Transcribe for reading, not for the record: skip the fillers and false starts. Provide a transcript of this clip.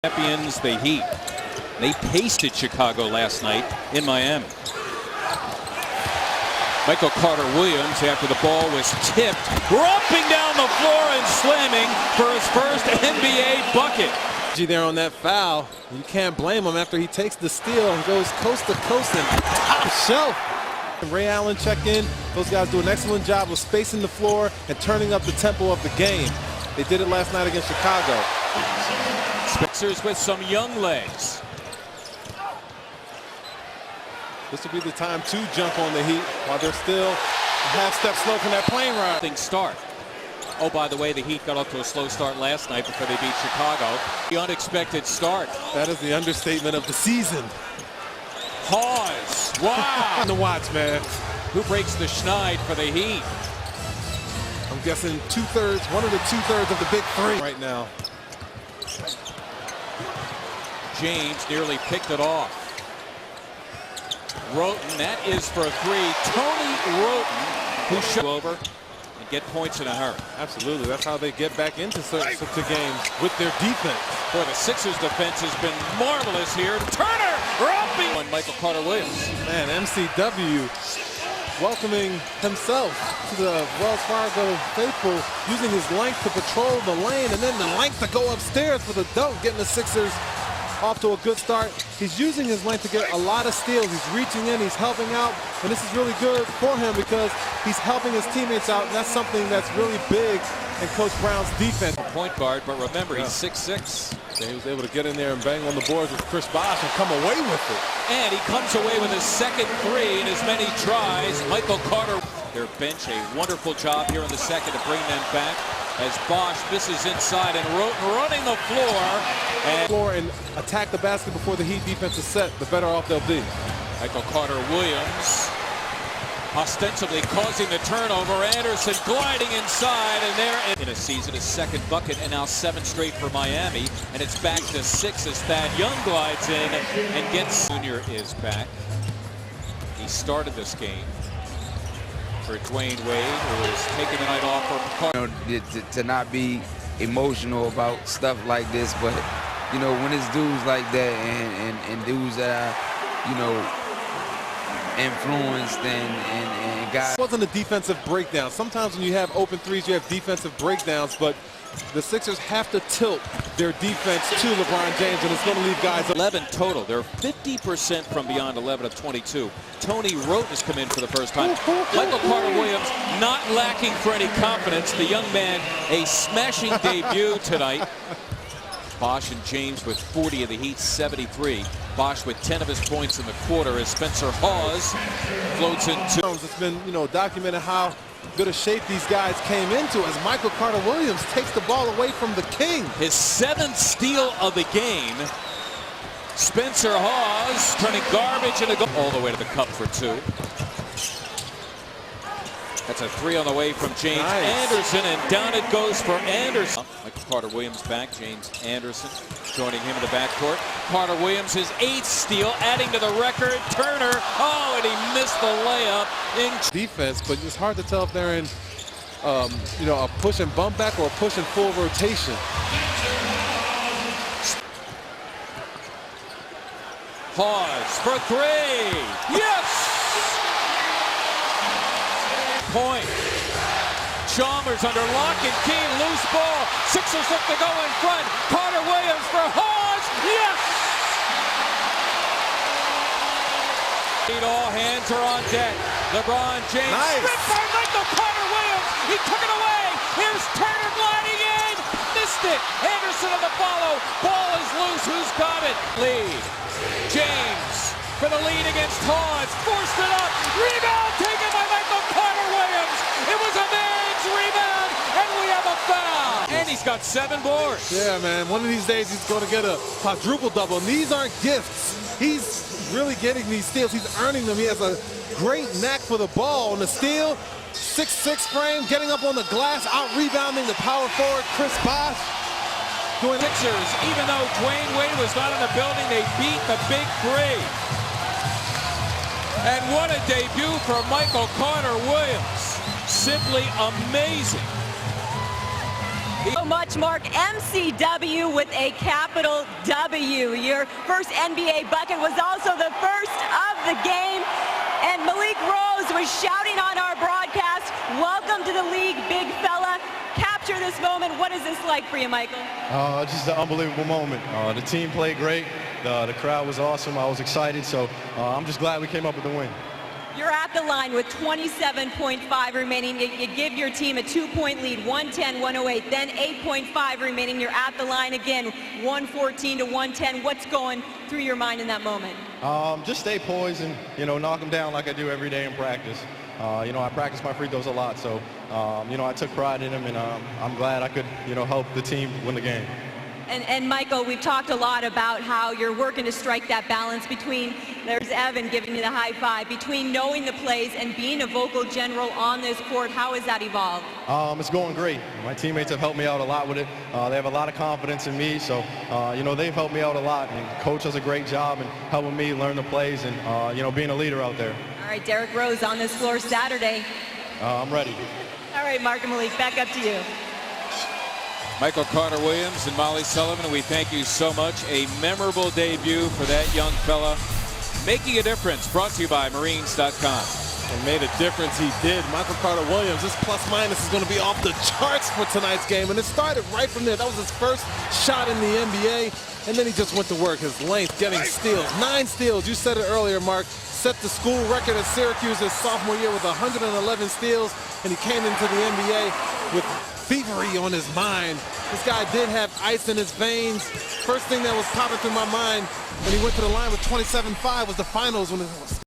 Champions, the Heat. They pasted Chicago last night in Miami. Michael Carter Williams, after the ball was tipped, romping down the floor and slamming for his first NBA bucket. There on that foul, you can't blame him after he takes the steal and goes coast to coast and top shelf. Ray Allen check in. Those guys do an excellent job of spacing the floor and turning up the tempo of the game. They did it last night against Chicago. Sixers with some young legs. This will be the time to jump on the Heat while they're still a half-step slow from that plane ride. Things start. Oh, by the way, the Heat got off to a slow start last night before they beat Chicago. The unexpected start. That is the understatement of the season. Pause. Wow. To watch, man. Who breaks the schneid for the Heat? I'm guessing one of the two-thirds of the big three right now. James nearly picked it off. Roten, that is for three. Tony Roten, who should go over and get points in a hurry. Absolutely. That's how they get back into games with their defense. Boy, the Sixers defense has been marvelous here. Turner, romping on Michael Carter Williams. Man, MCW welcoming himself to the Wells Fargo faithful, using his length to patrol the lane and then the length to go upstairs for the dunk, getting the Sixers off to a good start. He's using his length to get a lot of steals. He's reaching in, he's helping out, and this is really good for him because he's helping his teammates out, and that's something that's really big in Coach Brown's defense. Point guard, but remember, he's 6'6". So he was able to get in there and bang on the boards with Chris Bosh and come away with it. And he comes away with his second three in as many tries. Michael Carter, their bench, a wonderful job here in the second to bring them back as Bosh misses inside and Roten running the floor. And attack the basket before the Heat defense is set, the better off they'll be. Michael Carter Williams ostensibly causing the turnover. Anderson gliding inside, and there in a season, his second bucket, and now 7 straight for Miami. And it's back to 6 as Thad Young glides in and gets. Junior is back. He started this game for Dwayne Wade, who is taking the night off for Carter. To not be emotional about stuff like this, but you know, when it's dudes like that and dudes that are, you know, influenced and guys. It wasn't a defensive breakdown. Sometimes when you have open threes, you have defensive breakdowns, but the Sixers have to tilt their defense to LeBron James, and it's going to leave guys 11 total. They're 50% from beyond 11 of 22. Tony Roten has come in for the first time. Michael Carter Williams not lacking for any confidence. The young man, a smashing debut tonight. Bosh and James with 40 of the Heat's 73. Bosh with 10 of his points in the quarter as Spencer Hawes floats into. It's been, you know, documented how good a shape these guys came into as Michael Carter Williams takes the ball away from the king. His 7th steal of the game. Spencer Hawes turning garbage into goal all the way to the cup for 2. That's a 3 on the way from James Anderson, and down it goes for Anderson. Michael Carter Williams back, James Anderson joining him in the backcourt. Carter Williams, his 8th steal, adding to the record. Turner, oh, and he missed the layup. Defense, but it's hard to tell if they're in, you know, a push and bump back or a push and full rotation. Pause for 3. Yes! Point. Chalmers under lock and key, loose ball. Sixers look to go in front. Carter Williams for Hawes. Yes! All hands are on deck. LeBron James. Ripped by Michael Carter Williams. He took it away. Here's Turner gliding in. Missed it. Anderson on the follow. Ball is loose. Who's got it? Lead. James for the lead against Hawes. Forced it up. Rebound taken by Michael Carter Williams. It was a man's rebound, and we have a foul. And he's got 7 boards. Yeah, man. One of these days he's going to get a quadruple-double. And these aren't gifts. He's really getting these steals. He's earning them. He has a great knack for the ball. On the steal, 6'6" frame, getting up on the glass, out-rebounding the power forward, Chris Bosh. Sixers, even though Dwayne Wade was not in the building, they beat the big 3. And what a debut for Michael Carter Williams. Simply amazing. So much, Mark. MCW with a capital W. Your first NBA bucket was also the first of the game. And Malik Rose was shouting on our broadcast, welcome to the league, big fella. Capture this moment. What is this like for you, Michael? Just an unbelievable moment. The team played great. The crowd was awesome. I was excited. So I'm just glad we came up with the win. You're at the line with 27.5 remaining. You give your team a 2-point lead, 110-108. Then 8.5 remaining. You're at the line again, 114-110. What's going through your mind in that moment? Just stay poised and, knock them down like I do every day in practice. I practice my free throws a lot, so, I took pride in them, and I'm glad I could, help the team win the game. And Michael, we've talked a lot about how you're working to strike that balance between, there's Evan giving you the high five, between knowing the plays and being a vocal general on this court. How has that evolved? It's going great. My teammates have helped me out a lot with it. They have a lot of confidence in me, so, they've helped me out a lot. And Coach does a great job in helping me learn the plays and, being a leader out there. All right, Derrick Rose on this floor Saturday. I'm ready. All right, Mark and Malik, back up to you. Michael Carter-Williams and Molly Sullivan, we thank you so much. A memorable debut for that young fella. Making a difference, brought to you by Marines.com. And made a difference, he did. Michael Carter-Williams, this plus-minus is going to be off the charts for tonight's game. And it started right from there. That was his first shot in the NBA. And then he just went to work. His length, getting steals. 9 steals. You said it earlier, Mark. Set the school record at Syracuse his sophomore year with 111 steals. And he came into the NBA with thievery on his mind. This guy did have ice in his veins. First thing that was popping through my mind when he went to the line with 27-5 was the finals when it was